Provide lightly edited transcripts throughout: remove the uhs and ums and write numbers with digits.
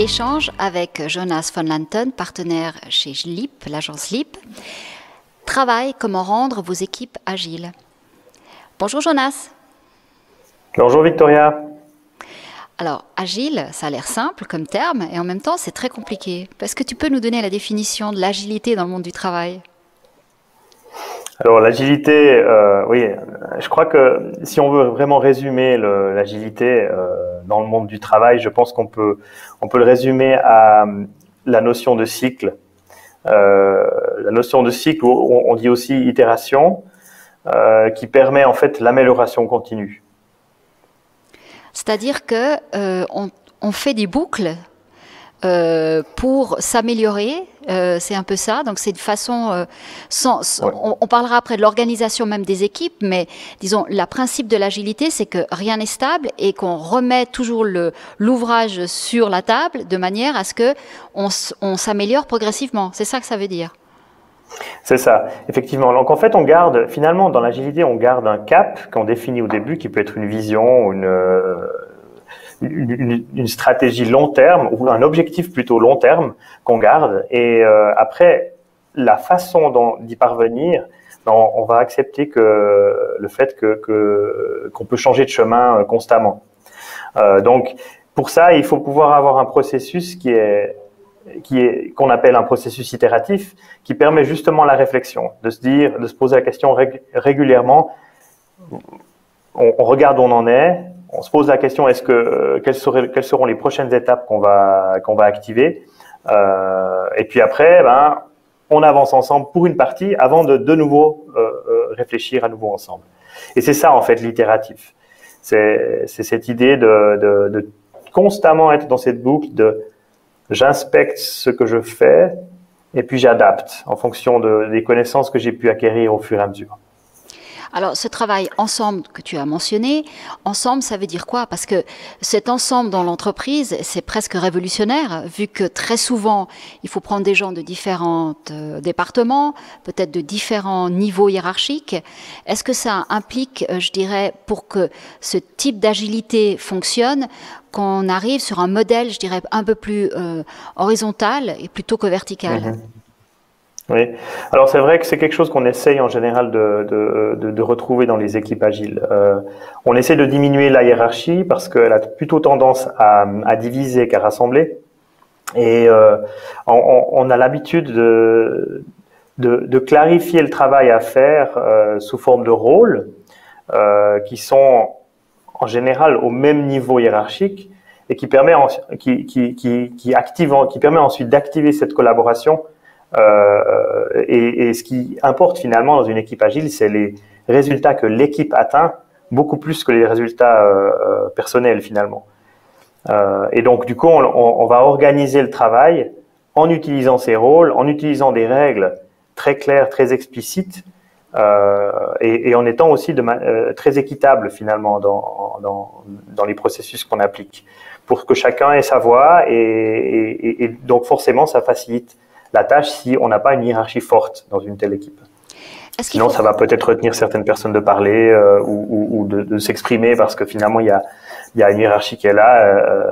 Échange avec Jonas von Lanten, partenaire chez LEAP, l'agence LEAP. Travail, comment rendre vos équipes agiles. Bonjour Jonas. Bonjour Victoria. Alors, agile, ça a l'air simple comme terme et en même temps c'est très compliqué. Est-ce que tu peux nous donner la définition de l'agilité dans le monde du travail? Alors l'agilité, oui, je crois que si on veut vraiment résumer l'agilité dans le monde du travail, je pense qu'on peut le résumer à la notion de cycle. La notion de cycle, on dit aussi itération, qui permet en fait l'amélioration continue. C'est-à-dire que on fait des boucles pour s'améliorer, c'est un peu ça. Donc c'est une façon, on parlera après de l'organisation même des équipes, mais disons, le principe de l'agilité, c'est que rien n'est stable et qu'on remet toujours l'ouvrage sur la table de manière à ce que on s'améliore progressivement. C'est ça que ça veut dire. C'est ça, effectivement. Donc en fait, finalement, dans l'agilité, on garde un cap qu'on définit au début, qui peut être une vision, une stratégie long terme ou un objectif plutôt long terme qu'on garde. Et après, la façon d'y parvenir, on va accepter le fait qu'on peut changer de chemin constamment. Donc pour ça, il faut pouvoir avoir un processus qu'on appelle un processus itératif, qui permet justement la réflexion, de se poser la question régulièrement. On regarde où on en est, on se pose la question quelles seront les prochaines étapes qu'on va activer, et puis après, on avance ensemble pour une partie avant de nouveau réfléchir à nouveau ensemble. Et c'est ça en fait l'itératif. C'est cette idée de constamment être dans cette boucle de j'inspecte ce que je fais et puis j'adapte en fonction des connaissances que j'ai pu acquérir au fur et à mesure. Alors, ce travail ensemble que tu as mentionné, ensemble, ça veut dire quoi? Parce que cet ensemble dans l'entreprise, c'est presque révolutionnaire, vu que très souvent, il faut prendre des gens de différents départements, peut-être de différents niveaux hiérarchiques. Est-ce que ça implique, je dirais, pour que ce type d'agilité fonctionne, qu'on arrive sur un modèle, je dirais, un peu plus horizontal et plutôt que vertical? Oui, alors c'est vrai que c'est quelque chose qu'on essaye en général de retrouver dans les équipes agiles. On essaie de diminuer la hiérarchie parce qu'elle a plutôt tendance à diviser qu'à rassembler. Et on a l'habitude de clarifier le travail à faire sous forme de rôles qui sont en général au même niveau hiérarchique et qui permet ensuite d'activer cette collaboration. Et ce qui importe finalement dans une équipe agile, c'est les résultats que l'équipe atteint, beaucoup plus que les résultats personnels finalement. Et donc du coup, on va organiser le travail en utilisant ces rôles, en utilisant des règles très claires, très explicites, et en étant aussi très équitable finalement dans les processus qu'on applique, pour que chacun ait sa voix, et donc forcément ça facilite la tâche si on n'a pas une hiérarchie forte dans une telle équipe. Sinon, ça va peut-être retenir certaines personnes de parler ou de s'exprimer parce que finalement, il y a une hiérarchie qui est là,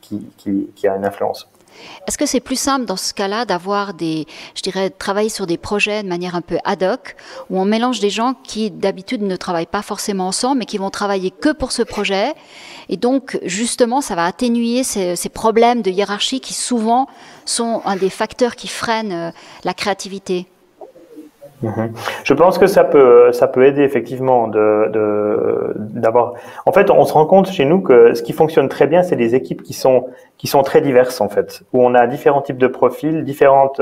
qui a une influence. Est-ce que c'est plus simple dans ce cas-là d'avoir travailler sur des projets de manière un peu ad hoc, où on mélange des gens qui d'habitude ne travaillent pas forcément ensemble, mais qui vont travailler que pour ce projet, et donc justement ça va atténuer ces problèmes de hiérarchie qui souvent sont un des facteurs qui freinent la créativité? Je pense que ça peut aider effectivement d'avoir. En fait, on se rend compte chez nous que ce qui fonctionne très bien, c'est des équipes qui sont très diverses en fait, où on a différents types de profils, différents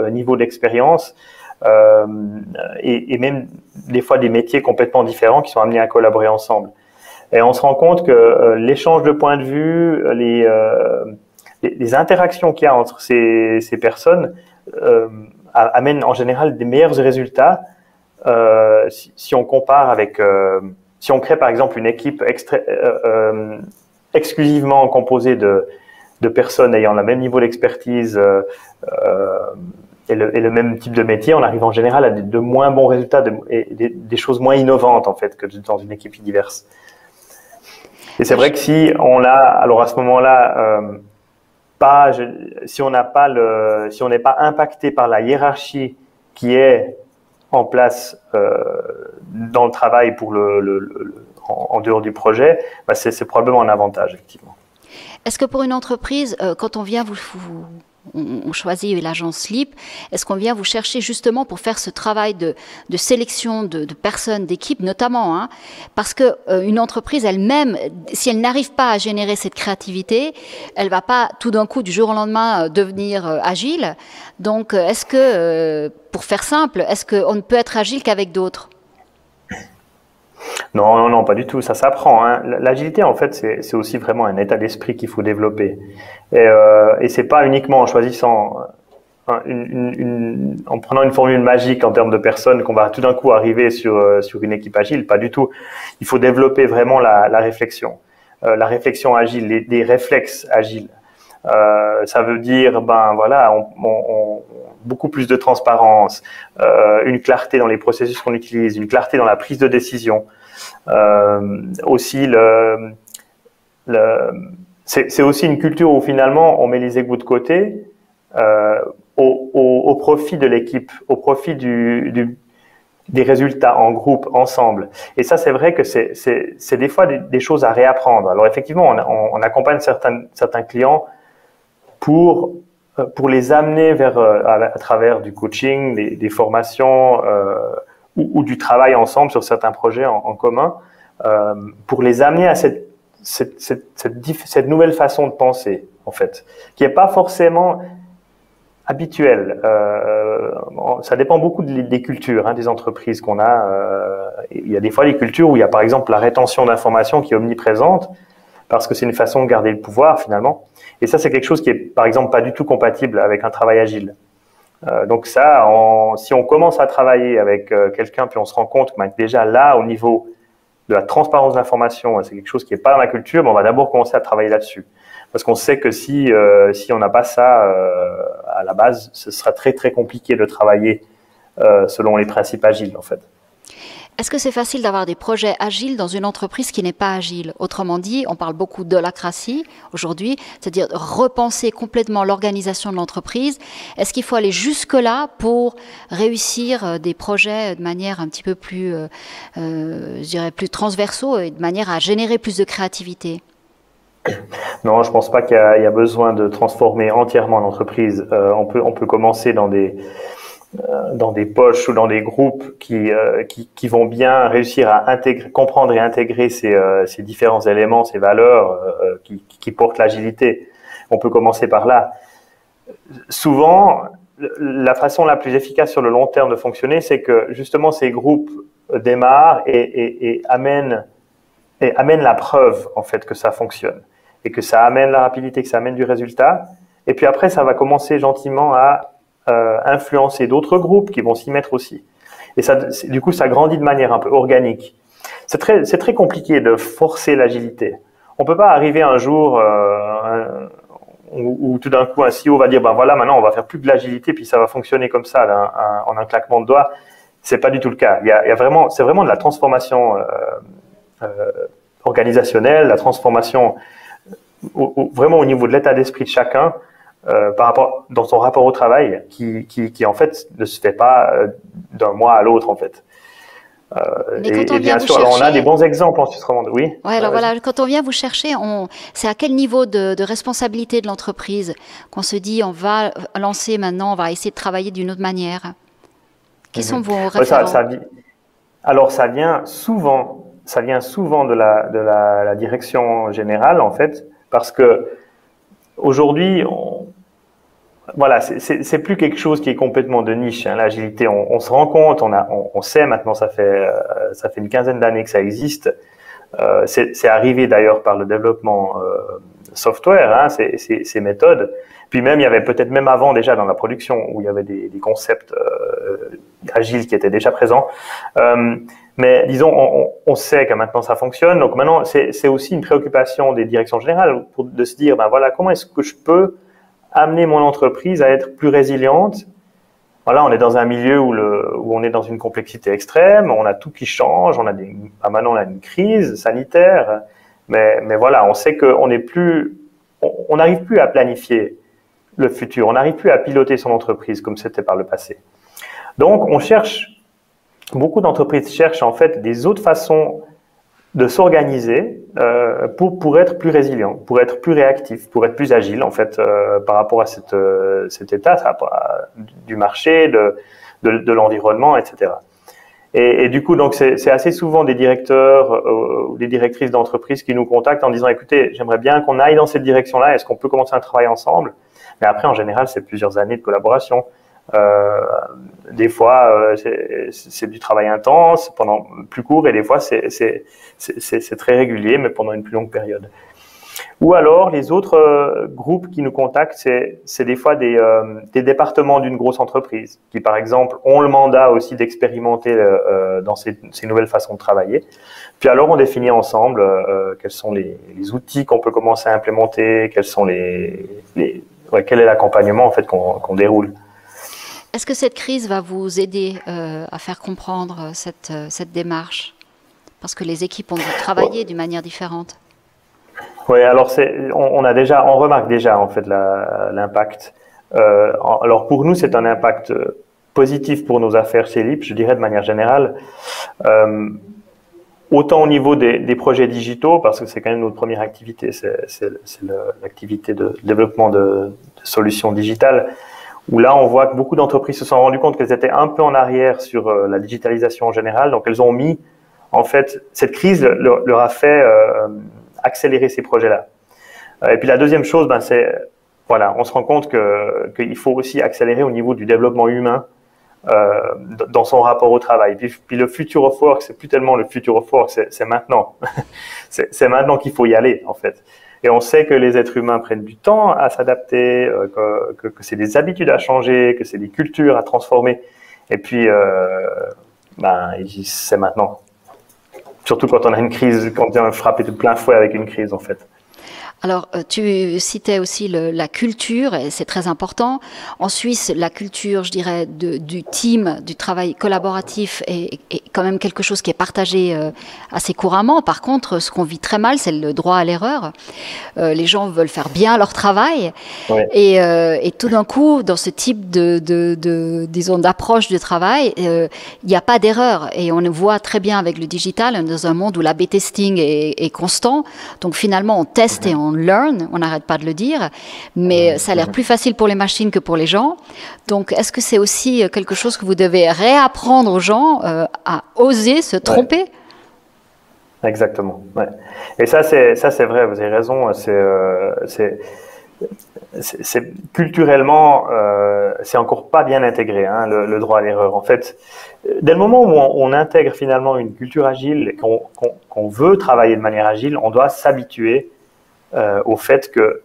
niveaux d'expérience, et même des fois des métiers complètement différents qui sont amenés à collaborer ensemble. Et on se rend compte que l'échange de points de vue, les interactions qu'il y a entre ces personnes amène en général des meilleurs résultats si on compare avec si on crée par exemple une équipe exclusivement composée de personnes ayant le même niveau d'expertise et le même type de métier, on arrive en général à de moins bons résultats et des choses moins innovantes en fait que dans une équipe diverse. Et c'est vrai que si on a alors à ce moment-là si on n'est pas impacté par la hiérarchie qui est en place dans le travail en dehors du projet, bah c'est probablement un avantage, effectivement. Est-ce que pour une entreprise, quand on vient on choisit l'agence LEAP, est-ce qu'on vient vous chercher justement pour faire ce travail de sélection de personnes, d'équipes notamment, hein, parce que une entreprise elle-même, si elle n'arrive pas à générer cette créativité, elle va pas tout d'un coup du jour au lendemain devenir agile. Donc est-ce que, pour faire simple, est-ce qu'on ne peut être agile qu'avec d'autres? Non, pas du tout. Ça s'apprend, hein. L'agilité, en fait, c'est aussi vraiment un état d'esprit qu'il faut développer. Et c'est pas uniquement en choisissant, en prenant une formule magique en termes de personnes qu'on va tout d'un coup arriver sur une équipe agile. Pas du tout. Il faut développer vraiment la réflexion agile, des réflexes agiles. Ça veut dire, ben voilà, beaucoup plus de transparence, une clarté dans les processus qu'on utilise, une clarté dans la prise de décision. Aussi, c'est aussi une culture où finalement on met les égos de côté au profit de l'équipe, au profit des résultats en groupe, ensemble. Et ça, c'est vrai que c'est des fois des choses à réapprendre. Alors effectivement, on accompagne certains clients pour les amener vers, à travers du coaching, des formations ou du travail ensemble sur certains projets en commun, pour les amener à cette nouvelle façon de penser, en fait, qui n'est pas forcément habituelle. Ça dépend beaucoup des cultures, hein, des entreprises qu'on a. Il y a des fois des cultures où il y a par exemple la rétention d'informations qui est omniprésente, parce que c'est une façon de garder le pouvoir finalement. Et ça, c'est quelque chose qui est, par exemple, pas du tout compatible avec un travail agile. Donc ça, si on commence à travailler avec quelqu'un, puis on se rend compte que déjà là, au niveau de la transparence d'information, c'est quelque chose qui n'est pas dans la culture, mais on va d'abord commencer à travailler là-dessus. Parce qu'on sait que si on n'a pas ça à la base, ce sera très très compliqué de travailler selon les principes agiles, en fait. Est-ce que c'est facile d'avoir des projets agiles dans une entreprise qui n'est pas agile? Autrement dit, on parle beaucoup d'holacratie aujourd'hui, c'est-à-dire repenser complètement l'organisation de l'entreprise. Est-ce qu'il faut aller jusque-là pour réussir des projets de manière un petit peu plus, je dirais, plus transversaux et de manière à générer plus de créativité? Non, je pense pas qu'il y a besoin de transformer entièrement l'entreprise. On peut commencer dans des poches ou dans des groupes qui vont bien réussir à comprendre et intégrer ces différents éléments, ces valeurs qui portent l'agilité. On peut commencer par là. Souvent, la façon la plus efficace sur le long terme de fonctionner, c'est que justement ces groupes démarrent et amènent la preuve en fait que ça fonctionne et que ça amène la rapidité, que ça amène du résultat. Et puis après, ça va commencer gentiment à influencer d'autres groupes qui vont s'y mettre aussi. Et ça, du coup, ça grandit de manière un peu organique. C'est très compliqué de forcer l'agilité. On peut pas arriver un jour où tout d'un coup un CEO va dire ben voilà, maintenant on va faire plus de l'agilité puis ça va fonctionner comme ça là, en un claquement de doigts. C'est pas du tout le cas. C'est vraiment de la transformation organisationnelle, la transformation vraiment au niveau de l'état d'esprit de chacun. Dans son rapport au travail, qui en fait ne se fait pas d'un mois à l'autre en fait. Et bien sûr, alors on a des bons exemples en Suisse romande, oui. Ouais, alors voilà, quand on vient vous chercher, c'est à quel niveau de responsabilité de l'entreprise qu'on se dit on va lancer maintenant, on va essayer de travailler d'une autre manière. Quels sont vos référents? Alors ça vient souvent de la direction générale en fait, parce que aujourd'hui, voilà, c'est plus quelque chose qui est complètement de niche, hein, l'agilité. On se rend compte, on sait maintenant, ça fait une quinzaine d'années que ça existe. C'est arrivé d'ailleurs par le développement software, hein, ces méthodes. Puis même, il y avait peut-être même avant déjà dans la production où il y avait des concepts agiles qui étaient déjà présents. Mais disons, on sait que maintenant ça fonctionne. Donc maintenant, c'est aussi une préoccupation des directions générales de se dire, ben voilà, comment est-ce que je peux amener mon entreprise à être plus résiliente? Voilà, on est dans un milieu où on est dans une complexité extrême, on a tout qui change, maintenant on a une crise sanitaire, mais voilà, on sait qu'on n'est plus, on n'arrive plus à planifier le futur. On n'arrive plus à piloter son entreprise comme c'était par le passé. Donc, beaucoup d'entreprises cherchent en fait des autres façons de s'organiser pour être plus résilient, pour être plus réactif, pour être plus agile en fait par rapport à cet état du marché, de l'environnement, etc. Et du coup, donc c'est assez souvent des directeurs ou des directrices d'entreprise qui nous contactent en disant écoutez, j'aimerais bien qu'on aille dans cette direction-là, est-ce qu'on peut commencer un travail ensemble? Mais après, en général, c'est plusieurs années de collaboration. Des fois, c'est du travail intense pendant plus court, et des fois, c'est très régulier, mais pendant une plus longue période. Ou alors, les autres groupes qui nous contactent, c'est des fois des départements d'une grosse entreprise qui, par exemple, ont le mandat aussi d'expérimenter dans ces nouvelles façons de travailler. Puis alors, on définit ensemble quels sont les outils qu'on peut commencer à implémenter, quels sont quel est l'accompagnement en fait qu'on déroule. Est-ce que cette crise va vous aider à faire comprendre cette démarche? Parce que les équipes ont dû travailler d'une manière différente. Oui, alors on remarque déjà en fait l'impact. Alors pour nous, c'est un impact positif pour nos affaires chez LIP, je dirais de manière générale. Autant au niveau des projets digitaux, parce que c'est quand même notre première activité, c'est l'activité de développement de solutions digitales, où là on voit que beaucoup d'entreprises se sont rendues compte qu'elles étaient un peu en arrière sur la digitalisation en général, donc elles ont mis, en fait, cette crise leur a fait accélérer ces projets-là. Et puis la deuxième chose, c'est, voilà, on se rend compte qu'il faut aussi accélérer au niveau du développement humain dans son rapport au travail. Puis le future of work, c'est plus tellement le future of work, c'est maintenant. c'est maintenant qu'il faut y aller, en fait. Et on sait que les êtres humains prennent du temps à s'adapter, que c'est des habitudes à changer, que c'est des cultures à transformer. Et puis, c'est maintenant. Surtout quand on a une crise, quand on est frappé de plein fouet avec une crise, en fait. Alors, tu citais aussi la culture, et c'est très important. En Suisse, la culture, je dirais, du team, du travail collaboratif est quand même quelque chose qui est partagé assez couramment. Par contre, ce qu'on vit très mal, c'est le droit à l'erreur. Les gens veulent faire bien leur travail. Ouais. Et tout d'un coup, dans ce type disons, d'approche du travail, il n'y a pas d'erreur. Et on le voit très bien avec le digital, dans un monde où l'A/B testing est constant. Donc finalement, on teste et on learn, on n'arrête pas de le dire, mais ça a l'air plus facile pour les machines que pour les gens. Donc, est-ce que c'est aussi quelque chose que vous devez réapprendre aux gens à oser se tromper? Ouais. Exactement. Ouais. Et ça, c'est vrai. Vous avez raison. C'est culturellement, c'est encore pas bien intégré, hein, le droit à l'erreur. En fait, dès le moment où on intègre finalement une culture agile, qu'on veut travailler de manière agile, on doit s'habituer au fait que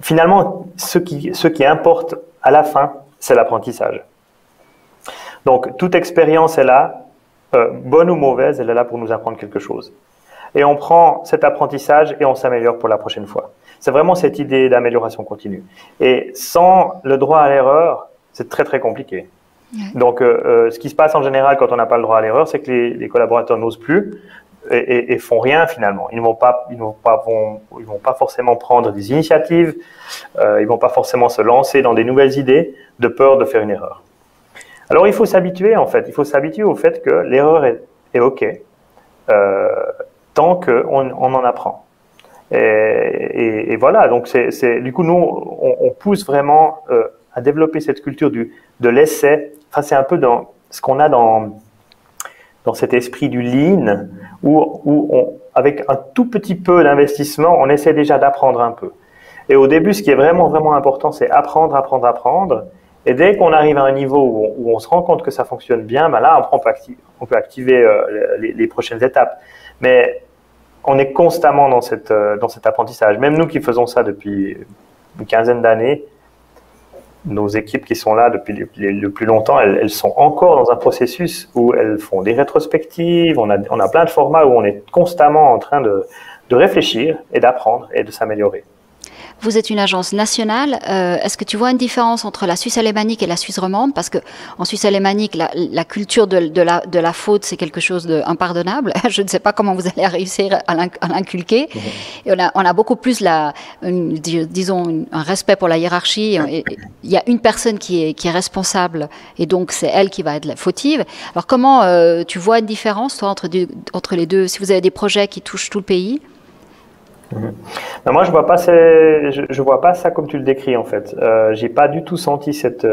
finalement, ce qui importe à la fin, c'est l'apprentissage. Donc, toute expérience est là, bonne ou mauvaise, elle est là pour nous apprendre quelque chose. Et on prend cet apprentissage et on s'améliore pour la prochaine fois. C'est vraiment cette idée d'amélioration continue. Et sans le droit à l'erreur, c'est très très compliqué. Donc, ce qui se passe en général quand on n'a pas le droit à l'erreur, c'est que les collaborateurs n'osent plus et font rien finalement. Ils vont pas forcément prendre des initiatives, ils vont pas forcément se lancer dans des nouvelles idées de peur de faire une erreur. Alors il faut s'habituer en fait, il faut s'habituer au fait que l'erreur est ok tant qu'on en apprend. Et voilà, donc du coup nous on pousse vraiment à développer cette culture de l'essai. Enfin c'est un peu dans ce qu'on a dans cet esprit du lean, où avec un tout petit peu d'investissement, on essaie déjà d'apprendre un peu. Et au début, ce qui est vraiment, vraiment important, c'est apprendre. Et dès qu'on arrive à un niveau où on se rend compte que ça fonctionne bien, là, on peut activer les prochaines étapes. Mais on est constamment dans cet apprentissage. Même nous qui faisons ça depuis une quinzaine d'années, nos équipes qui sont là depuis le plus longtemps, elles sont encore dans un processus où elles font des rétrospectives, on a plein de formats où on est constamment en train de réfléchir et d'apprendre et de s'améliorer. vous êtes une agence nationale. Est-ce que tu vois une différence entre la Suisse alémanique et la Suisse romande? Parce que en Suisse alémanique, la culture de la faute, c'est quelque chose d'impardonnable. Je ne sais pas comment vous allez réussir à l'inculquer. Et on a beaucoup plus, disons, un respect pour la hiérarchie. Il y a une personne qui est responsable, et donc c'est elle qui va être la fautive. Alors comment tu vois une différence, toi, entre les deux, si vous avez des projets qui touchent tout le pays? Ben moi, je vois pas ça comme tu le décris en fait. J'ai pas du tout senti cette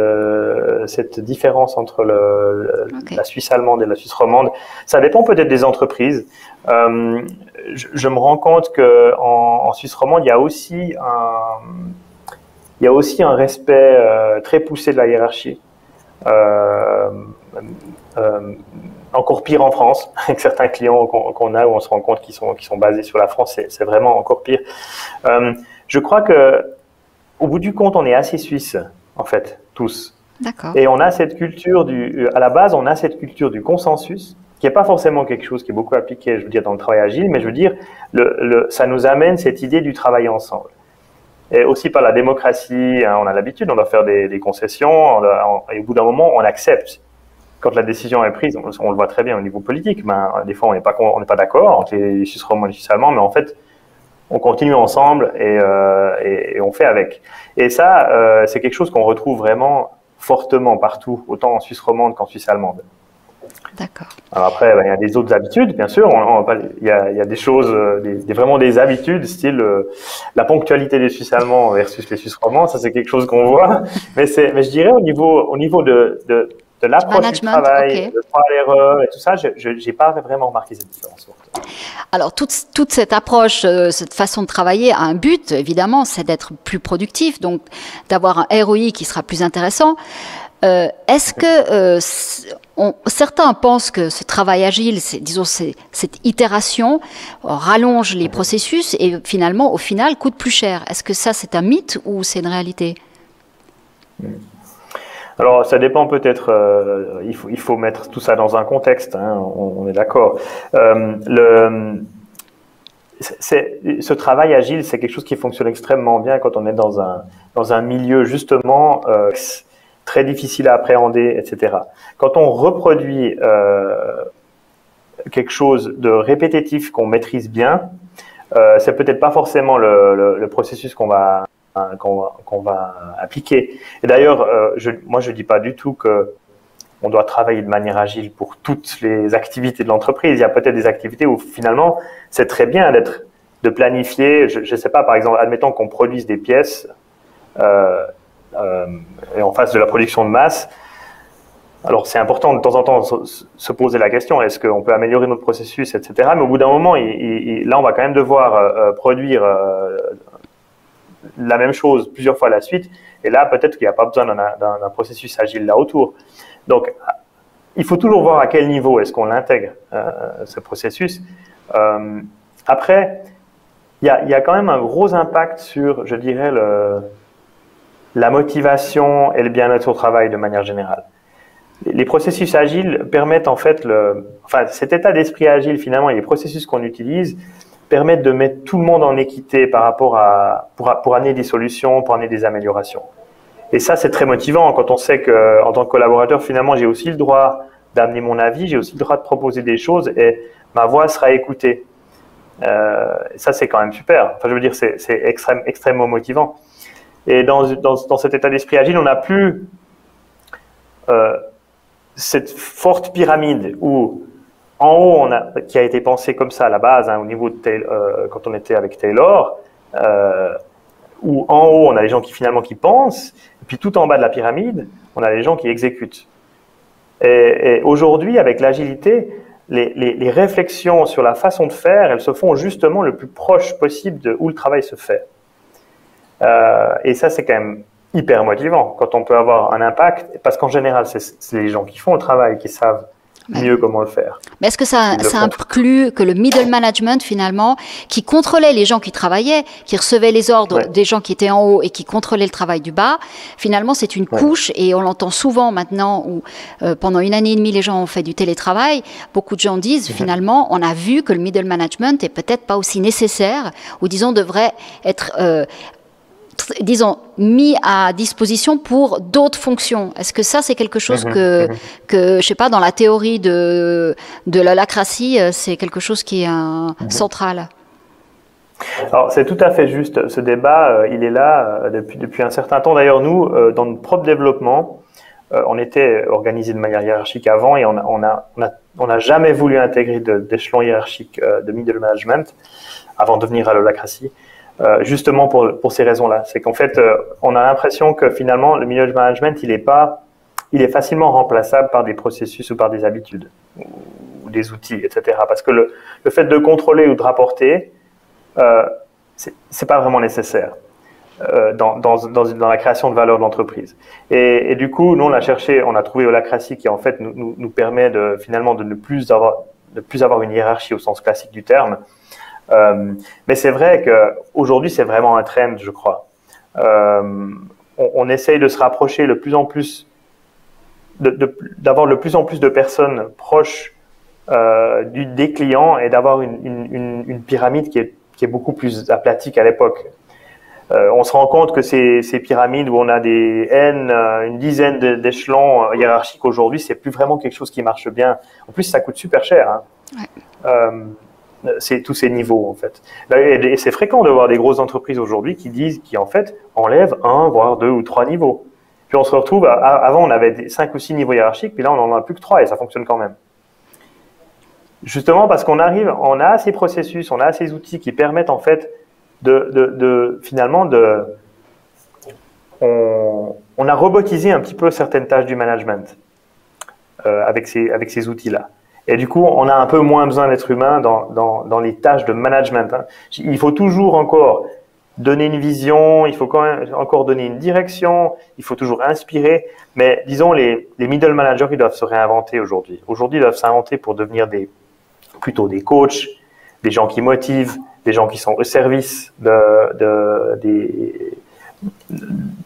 différence entre la Suisse allemande et la Suisse romande. Ça dépend peut-être des entreprises. Je me rends compte que en Suisse romande, il y a aussi un respect très poussé de la hiérarchie. Encore pire en France, avec certains clients qu'on a où on se rend compte qu'ils sont basés sur la France, c'est vraiment encore pire. Je crois que au bout du compte, on est assez suisse, en fait, tous. D'accord. Et on a cette culture à la base, on a cette culture du consensus, qui n'est pas forcément quelque chose qui est beaucoup appliqué, je veux dire, dans le travail agile, mais je veux dire, ça nous amène cette idée du travail ensemble. Et aussi par la démocratie, hein, on a l'habitude, on doit faire des concessions, et au bout d'un moment, on accepte. Quand la décision est prise, on le voit très bien au niveau politique, des fois on n'est pas d'accord entre les Suisses romands et les Suisses allemands, mais en fait, on continue ensemble et on fait avec. Et ça, c'est quelque chose qu'on retrouve vraiment fortement partout, autant en Suisse romande qu'en Suisse allemande. D'accord. Alors après, il y a des autres habitudes, bien sûr. Il y a des choses, vraiment des habitudes, style la ponctualité des Suisses allemands versus les Suisses romands. Ça, c'est quelque chose qu'on voit. Mais je dirais au niveau de l'approche du travail, de droit à l'erreur et tout ça, je n'ai pas vraiment remarqué cette différence. Alors, toute cette approche, cette façon de travailler a un but, évidemment, c'est d'être plus productif, donc d'avoir un ROI qui sera plus intéressant. Est-ce que certains pensent que ce travail agile, disons, cette itération rallonge les processus et finalement, au final, coûte plus cher? Est-ce que ça, c'est un mythe ou c'est une réalité? Alors, ça dépend peut-être. Il faut mettre tout ça dans un contexte. Hein, on est d'accord. Ce travail agile, c'est quelque chose qui fonctionne extrêmement bien quand on est dans un milieu justement très difficile à appréhender, etc. Quand on reproduit quelque chose de répétitif qu'on maîtrise bien, c'est peut-être pas forcément le processus qu'on va appliquer. Et d'ailleurs, moi, je dis pas du tout que on doit travailler de manière agile pour toutes les activités de l'entreprise. Il y a peut-être des activités où finalement, c'est très bien de planifier. Je sais pas, par exemple, admettons qu'on produise des pièces et en face de la production de masse. Alors, c'est important de temps en temps se poser la question, est-ce qu'on peut améliorer notre processus, etc. Mais au bout d'un moment, là, on va quand même devoir produire la même chose plusieurs fois à la suite. Et là, peut-être qu'il n'y a pas besoin d'un processus agile là autour. Donc, il faut toujours voir à quel niveau est-ce qu'on l'intègre, ce processus. Après, il y a quand même un gros impact sur, je dirais, la motivation et le bien-être au travail de manière générale. Les processus agiles permettent en fait cet état d'esprit agile finalement et les processus qu'on utilise permettent de mettre tout le monde en équité par rapport pour amener des solutions, pour amener des améliorations. Et ça, c'est très motivant quand on sait que en tant que collaborateur, finalement, j'ai aussi le droit d'amener mon avis, j'ai aussi le droit de proposer des choses et ma voix sera écoutée. Ça, c'est quand même super. Enfin, je veux dire, c'est extrêmement motivant. Et dans cet état d'esprit agile, on n'a plus cette forte pyramide où en haut, qui a été pensé comme ça à la base, hein, au niveau de quand on était avec Taylor, où en haut, on a les gens qui pensent, et puis tout en bas de la pyramide, on a les gens qui exécutent. Et aujourd'hui, avec l'agilité, les réflexions sur la façon de faire, elles se font justement le plus proche possible de où le travail se fait. Et ça, c'est quand même hyper motivant quand on peut avoir un impact, parce qu'en général, c'est les gens qui font le travail qui savent mieux comment le faire. Mais est-ce que ça inclut que le middle management, finalement, qui contrôlait les gens qui travaillaient, qui recevaient les ordres des gens qui étaient en haut et qui contrôlaient le travail du bas, finalement, c'est une couche, et on l'entend souvent maintenant, où pendant 1 année et demie, les gens ont fait du télétravail. Beaucoup de gens disent, finalement, on a vu que le middle management est peut-être pas aussi nécessaire, ou disons, devrait être disons, mis à disposition pour d'autres fonctions. Est-ce que ça, c'est quelque chose que, je sais pas, dans la théorie de l'holacratie, c'est quelque chose qui est central? Alors, c'est tout à fait juste. Ce débat, il est là depuis un certain temps. D'ailleurs, nous, dans notre propre développement, on était organisé de manière hiérarchique avant et on n'a jamais voulu intégrer d'échelon hiérarchique de middle management avant de venir à l'holacratie. Justement pour ces raisons-là. C'est qu'en fait, on a l'impression que finalement, le middle management, il est facilement remplaçable par des processus ou par des habitudes ou des outils, etc. Parce que le fait de contrôler ou de rapporter, c'est pas vraiment nécessaire dans la création de valeur de l'entreprise. Et du coup, nous, on a trouvé Holacracy qui en fait nous permet finalement de ne plus avoir une hiérarchie au sens classique du terme. Mais c'est vrai qu'aujourd'hui, c'est vraiment un trend, je crois. On essaye de se rapprocher le plus en plus, d'avoir le plus en plus de personnes proches des clients et d'avoir une pyramide qui est beaucoup plus aplatie qu'à l'époque. On se rend compte que ces pyramides où on a une dizaine d'échelons hiérarchiques aujourd'hui, c'est plus vraiment quelque chose qui marche bien. En plus, ça coûte super cher. Hein. Ouais. C'est tous ces niveaux en fait. Et c'est fréquent de voir des grosses entreprises aujourd'hui qui en fait enlèvent 1, voire 2 ou 3 niveaux. Puis on se retrouve, avant on avait 5 ou 6 niveaux hiérarchiques, puis là on n'en a plus que 3 et ça fonctionne quand même. Justement parce on a ces processus, on a ces outils qui permettent en fait finalement on a robotisé un petit peu certaines tâches du management avec ces outils-là. Et du coup, on a un peu moins besoin d'être humain dans les tâches de management. Hein. Il faut toujours encore donner une vision, il faut quand même encore donner une direction, il faut toujours inspirer. Mais disons, les middle managers, ils doivent se réinventer aujourd'hui. Aujourd'hui, ils doivent s'inventer pour devenir plutôt des coachs, des gens qui motivent, des gens qui sont au service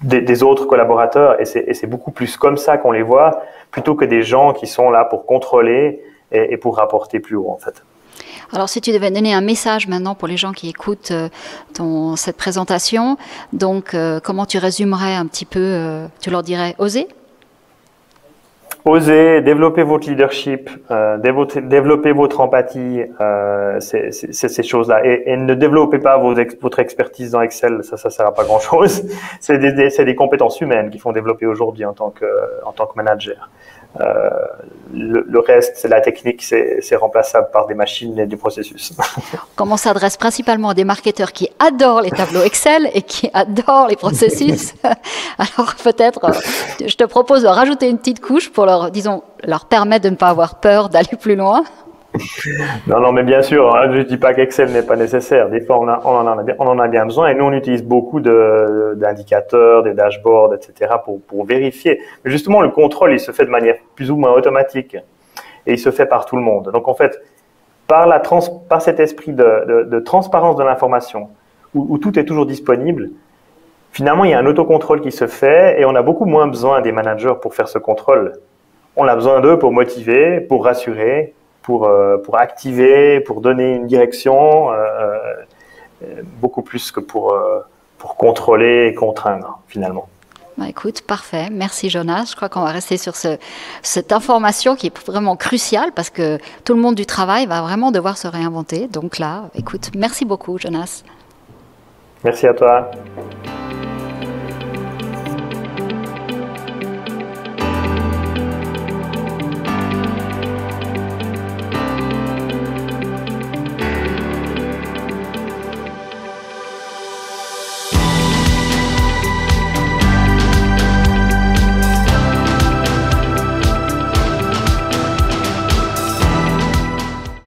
des autres collaborateurs. Et c'est beaucoup plus comme ça qu'on les voit, plutôt que des gens qui sont là pour contrôler et pour rapporter plus haut, en fait. Alors, si tu devais donner un message maintenant pour les gens qui écoutent cette présentation, donc comment tu résumerais un petit peu, tu leur dirais, oser ? Osez, développer votre leadership, développer votre empathie, ces choses-là. Et ne développez pas votre expertise dans Excel, ça sert à pas grand-chose. C'est des compétences humaines qu'il faut développer aujourd'hui en tant que manager. Le reste, c'est la technique, c'est remplaçable par des machines et des processus. Comment on s'adresse principalement à des marketeurs qui adorent les tableaux Excel et qui adorent les processus. Alors peut-être, je te propose de rajouter une petite couche pour leur permettre de ne pas avoir peur d'aller plus loin. Non, mais bien sûr, hein, je ne dis pas qu'Excel n'est pas nécessaire. Des fois, on en a bien besoin et nous, on utilise beaucoup d'indicateurs, des dashboards, etc. pour vérifier. Mais justement, le contrôle, il se fait de manière plus ou moins automatique et il se fait par tout le monde. Donc, en fait, par cet esprit de transparence de l'information où tout est toujours disponible, finalement, il y a un autocontrôle qui se fait et on a beaucoup moins besoin des managers pour faire ce contrôle. On a besoin d'eux pour motiver, pour rassurer, pour activer, pour donner une direction, beaucoup plus que pour contrôler et contraindre, finalement. Bah écoute, parfait. Merci Jonas. Je crois qu'on va rester sur cette information qui est vraiment cruciale parce que tout le monde du travail va vraiment devoir se réinventer. Donc là, écoute, merci beaucoup Jonas. Merci à toi.